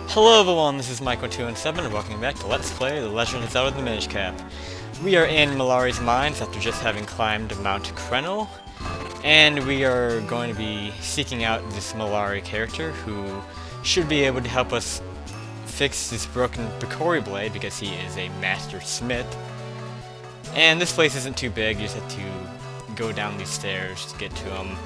Hello everyone, this is Michael217 and welcome back to Let's Play The Legend of Zelda the Minish Cap. We are in Melari's mines after just having climbed Mount Krenel, and we are going to be seeking out this Melari character who should be able to help us fix this broken Picori blade because he is a master smith. And this place isn't too big, you just have to go down these stairs to get to him.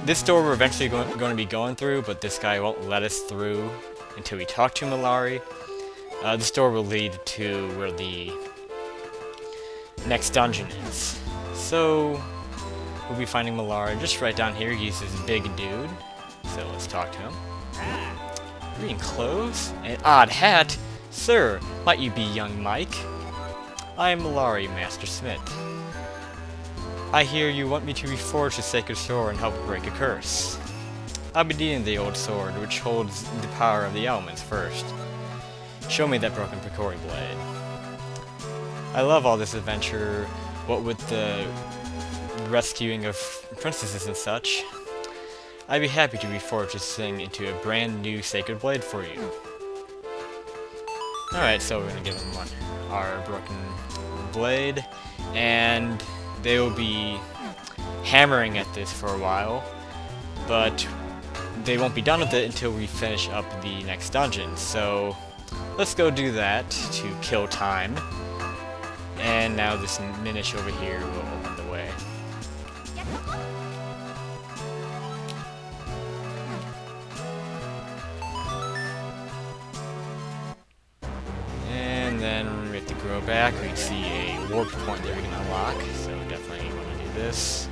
This door we're eventually going to be going through, but this guy won't let us through until we talk to Melari. This door will lead to where the next dungeon is. So, we'll be finding Melari just right down here. He's this big dude. So let's talk to him. Green clothes? An odd hat? Sir, might you be young Mike? I am Melari, Master Smith. I hear you want me to reforge the sacred sword and help break a curse. I'll be needing the old sword, which holds the power of the elements first. Show me that broken Picori blade. I love all this adventure, what with the rescuing of princesses and such. I'd be happy to reforge this thing into a brand new sacred blade for you. Alright, so we're gonna give him our broken blade, and they will be hammering at this for a while, but they won't be done with it until we finish up the next dungeon. So let's go do that to kill time. And now this Minish over here will open the way. And then we have to grow back. We can see a warp point that we can unlock, so definitely want to do this.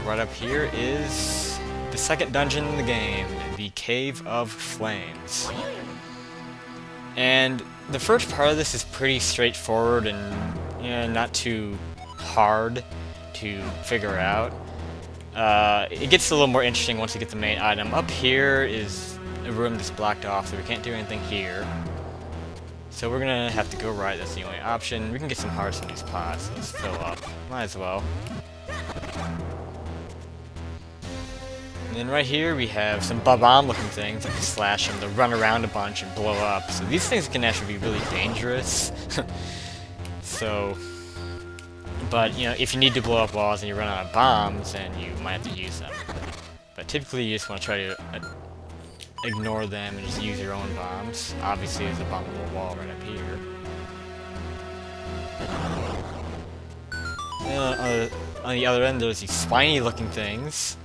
Right up here is the second dungeon in the game, the Cave of Flames. And the first part of this is pretty straightforward and not too hard to figure out. It gets a little more interesting once you get the main item. Up here is a room that's blocked off, so we can't do anything here. So we're gonna have to go right, that's the only option. We can get some hearts in these pots, so let's fill up. Might as well. And then right here we have some bomb looking things that can slash them to run around a bunch and blow up. So these things can actually be really dangerous. So, but you know, if you need to blow up walls and you run out of bombs, then you might have to use them. But typically you just want to try to ignore them and just use your own bombs. Obviously there's a bombable wall right up here. And on the other end there's these spiny looking things.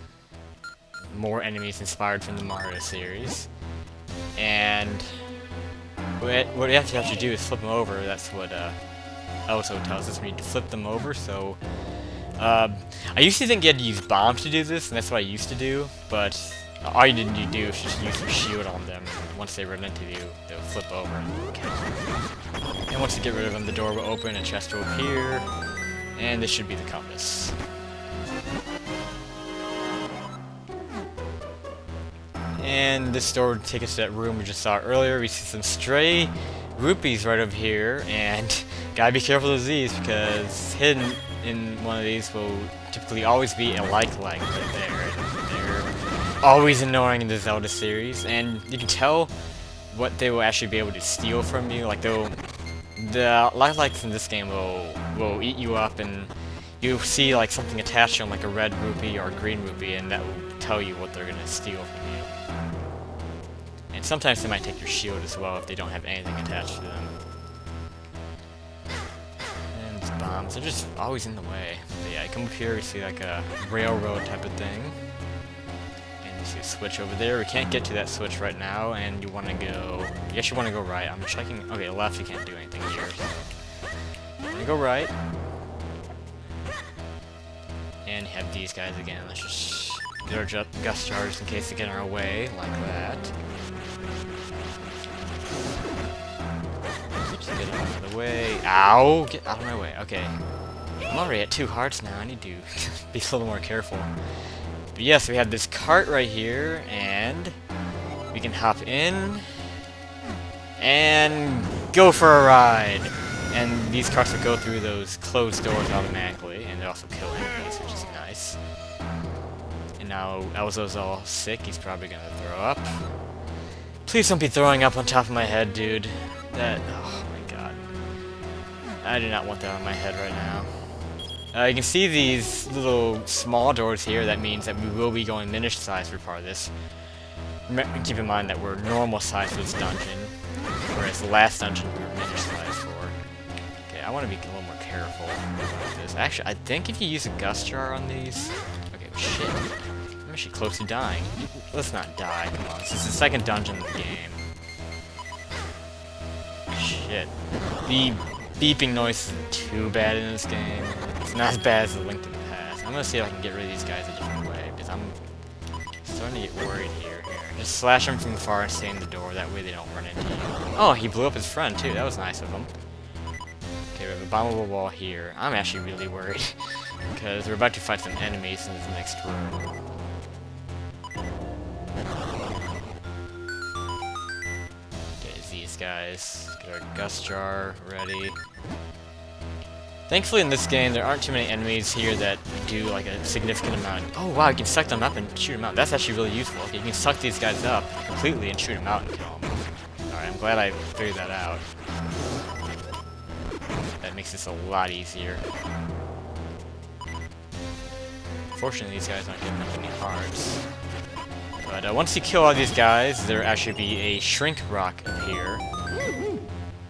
More enemies inspired from the Mario series. And what you have to actually do is flip them over. That's what also tells us we need to flip them over. So I used to think you had to use bombs to do this, and that's what I used to do, but all you need to do is just use your shield on them, and once they run into you, they'll flip over and catch them. And once you get rid of them, the door will open, a chest will appear, and this should be the compass. And this door would take us to that room we just saw earlier. We see some stray rupees right over here, and gotta be careful of these because hidden in one of these will typically always be a like-like right there. They're always annoying in the Zelda series, and you can tell what they will actually be able to steal from you. Like the like-likes in this game will eat you up, and you'll see like something attached to them, like a red rupee or a green rupee, and that will tell you what they're gonna steal from you. And sometimes they might take your shield as well if they don't have anything attached to them. And these bombs, they're just always in the way. But yeah, you come up here, you see like a railroad type of thing. And you see a switch over there. We can't get to that switch right now, and you want to go... Yes, you want to go right. I'm checking... Okay, left, you can't do anything here. So. You want to go right. And you have these guys again. Let's just... They're just gust charges in case they get in our way, like that. Just get out of the way. Ow! Get out of my way. Okay. I'm already at 2 hearts now. I need to be a little more careful. But yes, we have this cart right here, and we can hop in and go for a ride! And these carts will go through those closed doors automatically, and they also kill enemies, which is nice. And now Elzo's all sick, he's probably gonna throw up. Please don't be throwing up on top of my head, dude. Oh my god. I do not want that on my head right now. You can see these little small doors here. That means that we will be going Minish size for part of this. Keep in mind that we're normal size for this dungeon, whereas the last dungeon we were Minish size for. Okay, I want to be a little more careful about this. Actually, I think if you use a gust jar on these... Okay, shit. I'm actually close to dying. Let's not die, come on. This is the second dungeon in the game. Shit. The beeping noise isn't too bad in this game. It's not as bad as the Link to the Past. I'm gonna see if I can get rid of these guys a different way, because I'm starting to get worried here. Just slash them from far and stay in the door, that way they don't run into you. Oh, he blew up his friend too, that was nice of him. Okay, we have a bombable wall here. I'm actually really worried, because we're about to fight some enemies in this next room. Okay, these guys. Get our gust jar ready. Thankfully in this game there aren't too many enemies here that do like a significant amount. Oh wow, you can suck them up and shoot them out. That's actually really useful. Okay, you can suck these guys up completely and shoot them out and kill them. Alright, I'm glad I figured that out. That makes this a lot easier. Fortunately these guys aren't giving up any hearts. But once you kill all these guys, there actually be a shrink rock appear.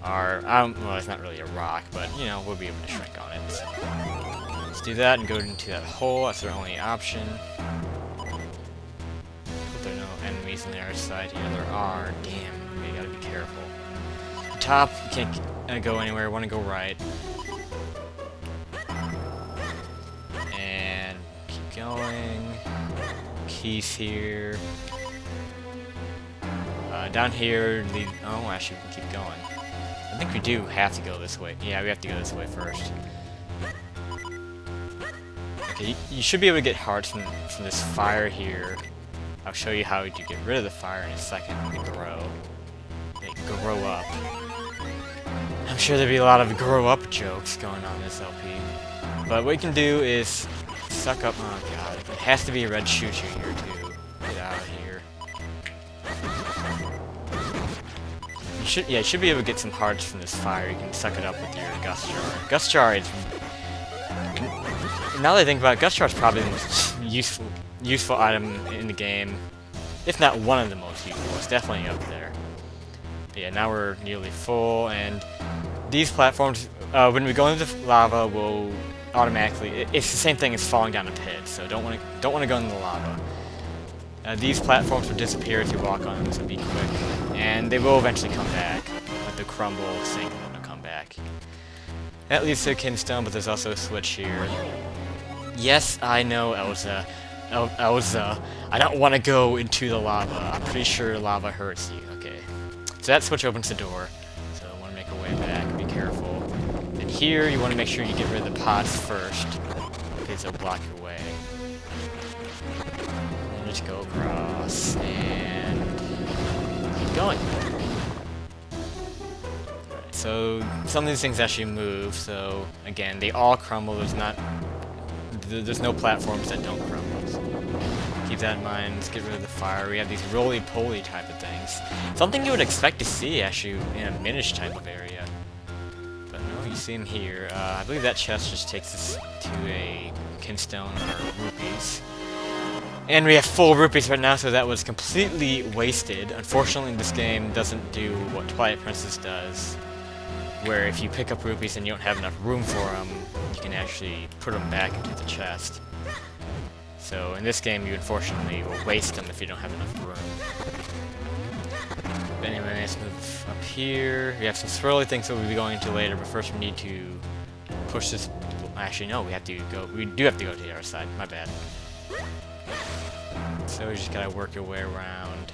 Well, it's not really a rock, but, you know, we'll be able to shrink on it. So let's do that and go into that hole. That's our only option. Hope there are no enemies on the other side here. There are. Damn, we gotta be careful. Top, you can't go anywhere. Want to go right. And keep going. Keys here. Down here, oh, actually, we can keep going. I think we do have to go this way. Yeah, we have to go this way first. Okay, you should be able to get hearts from this fire here. I'll show you how to get rid of the fire in a second when they grow. They grow up. I'm sure there'll be a lot of grow up jokes going on in this LP. But what you can do is suck up... Oh god, it has to be a red choo-choo here too. Get out of here. You should be able to get some hearts from this fire. You can suck it up with your gust jar. Gust jar is... Now that I think about it, gust jar is probably the most useful item in the game. If not one of the most useful. It's definitely up there. But yeah, now we're nearly full, and these platforms, when we go into the lava, will automatically... It's the same thing as falling down a pit, so don't want to go in the lava. These platforms will disappear if you walk on them, so be quick. And they will eventually come back. Like the crumble, sink, and they'll come back. That leads to a Kinstone, but there's also a switch here. Yes, I know, Elza. Elza, I don't want to go into the lava. I'm pretty sure lava hurts you. Okay. So that switch opens the door. So I want to make our way back. Be careful. And here, you want to make sure you get rid of the pots first, because they'll block your way. Just go across and keep going. Alright, so some of these things actually move, so again, they all crumble. There's no platforms that don't crumble. So keep that in mind. Let's get rid of the fire. We have these roly-poly type of things. Something you would expect to see actually in a Minish type of area. But no, you see them here. I believe that chest just takes us to a Kinstone or rupees. And we have full rupees right now, so that was completely wasted. Unfortunately, this game doesn't do what Twilight Princess does, where if you pick up rupees and you don't have enough room for them, you can actually put them back into the chest. So in this game, you unfortunately will waste them if you don't have enough room. But anyway, let's move up here. We have some swirly things that we'll be going into later, but first we need to push this... Actually, no, we do have to go to the other side. My bad. So we just gotta work your way around.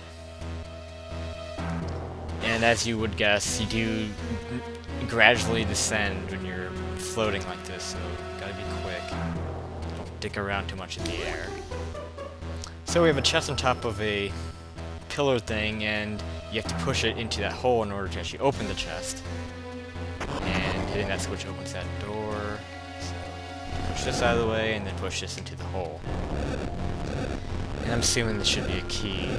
And as you would guess, you do gradually descend when you're floating like this, so gotta be quick. Don't dick around too much in the air. So we have a chest on top of a pillar thing, and you have to push it into that hole in order to actually open the chest. And hitting that switch opens that door. So push this out of the way and then push this into the hole. And I'm assuming this should be a key.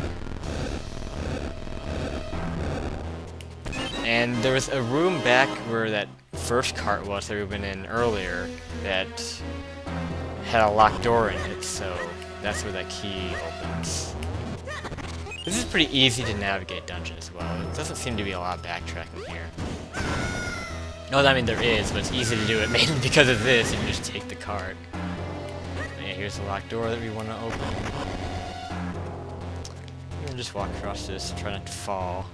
And there was a room back where that first cart was that we've been in earlier that had a locked door in it, so that's where that key opens. This is pretty easy to navigate dungeon as well. It doesn't seem to be a lot of backtracking here. No, I mean there is, but it's easy to do it mainly because of this. You can just take the cart. Yeah, here's the locked door that we want to open. We'll just walk across this, try not to fall.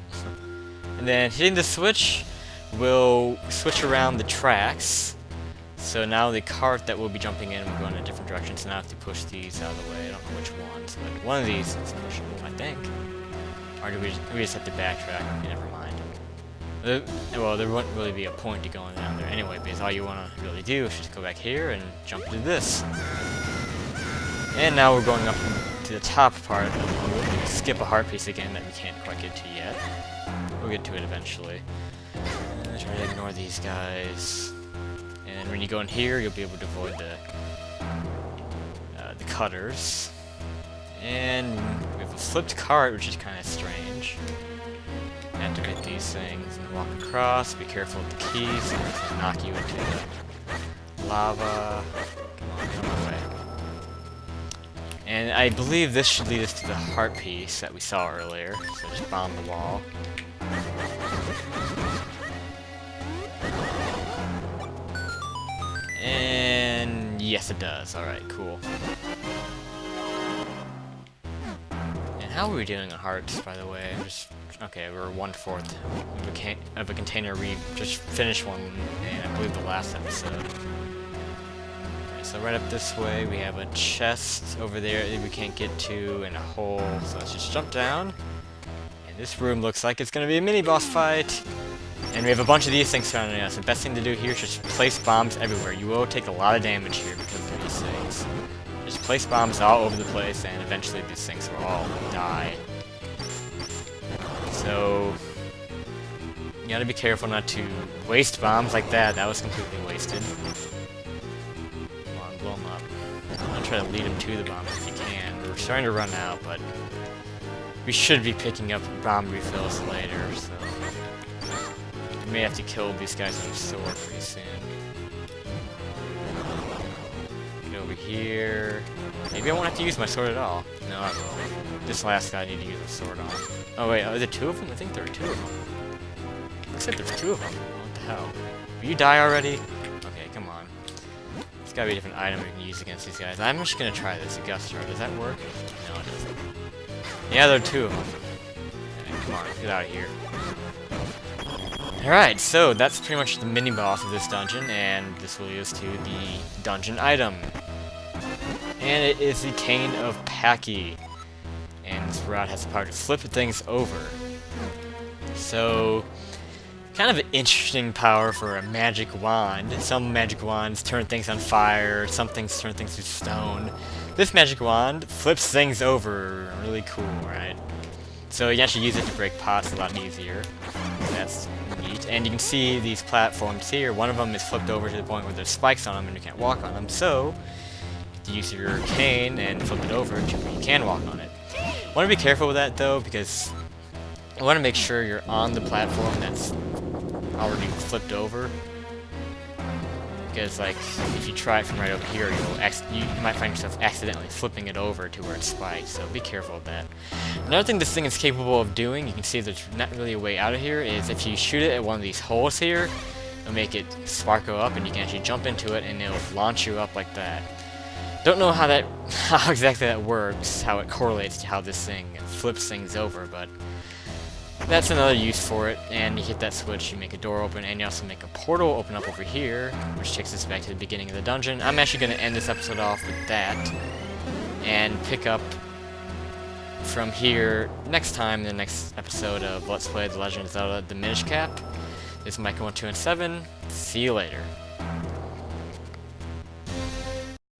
And then hitting the switch will switch around the tracks. So now the cart that we'll be jumping in will go in a different direction, so now I have to push these out of the way. I don't know which ones, but one of these is pushable, I think. Or do we just have to backtrack? Okay, never mind. Well, there wouldn't really be a point to going down there anyway, because all you want to really do is just go back here and jump into this. And now we're going up to the top part. We'll skip a heart piece again that we can't quite get to yet. We'll get to it eventually. Try to ignore these guys. And when you go in here, you'll be able to avoid the cutters. And we have a flipped cart, which is kind of strange. Activate these things and walk across. Be careful with the keys, so it's gonna knock you into the lava. Come on, get on my way. And I believe this should lead us to the heart piece that we saw earlier. So just bomb the wall. And yes, it does. Alright, cool. And how are we doing on hearts, by the way? Okay, we're 1/4 of a container. We just finished one in, I believe, the last episode. Okay, so right up this way, we have a chest over there that we can't get to, and a hole. So let's just jump down. And this room looks like it's going to be a mini-boss fight. And we have a bunch of these things surrounding us. The best thing to do here is just place bombs everywhere. You will take a lot of damage here because of these things. Just place bombs all over the place, and eventually these things will all die. So you gotta be careful not to waste bombs like that. That was completely wasted. Come on, blow them up. I'm gonna try to lead them to the bomb if you can. We're starting to run out, but we should be picking up bomb refills later, so we may have to kill these guys with a sword pretty soon. Get over here. Maybe I won't have to use my sword at all. No, I will. This last guy I need to use a sword on. Oh wait, are there two of them? I think there are two of them. Looks like there's two of them. What the hell? Will you die already? Okay, come on. There's gotta be a different item we can use against these guys. I'm just gonna try this. A gust jar. Does that work? No, it doesn't. Yeah, there are two of them. Okay, come on, get out of here. Alright, so that's pretty much the mini-boss of this dungeon, and this will lead us to the dungeon item. And it is the Cane of Paki. And this rod has the power to flip things over. So, kind of an interesting power for a magic wand. Some magic wands turn things on fire, some things turn things to stone. This magic wand flips things over. Really cool, right? So you actually use it to break pots a lot easier. That's neat. And you can see these platforms here. One of them is flipped over to the point where there's spikes on them and you can't walk on them. So, you use your cane and flip it over to where you can walk on it. I want to be careful with that though, because I want to make sure you're on the platform that's already flipped over. Because like, if you try it from right over here, you might find yourself accidentally flipping it over to where it's spiked, so be careful of that. Another thing this thing is capable of doing, you can see there's not really a way out of here, is if you shoot it at one of these holes here, it'll make it sparkle up and you can actually jump into it and it'll launch you up like that. Don't know how exactly that works, how it correlates to how this thing flips things over, but that's another use for it. And you hit that switch, you make a door open, and you also make a portal open up over here, which takes us back to the beginning of the dungeon. I'm actually going to end this episode off with that, and pick up from here next time in the next episode of Let's Play The Legend of Zelda: The Minish Cap. This is Michael 1, 2, and 7. See you later.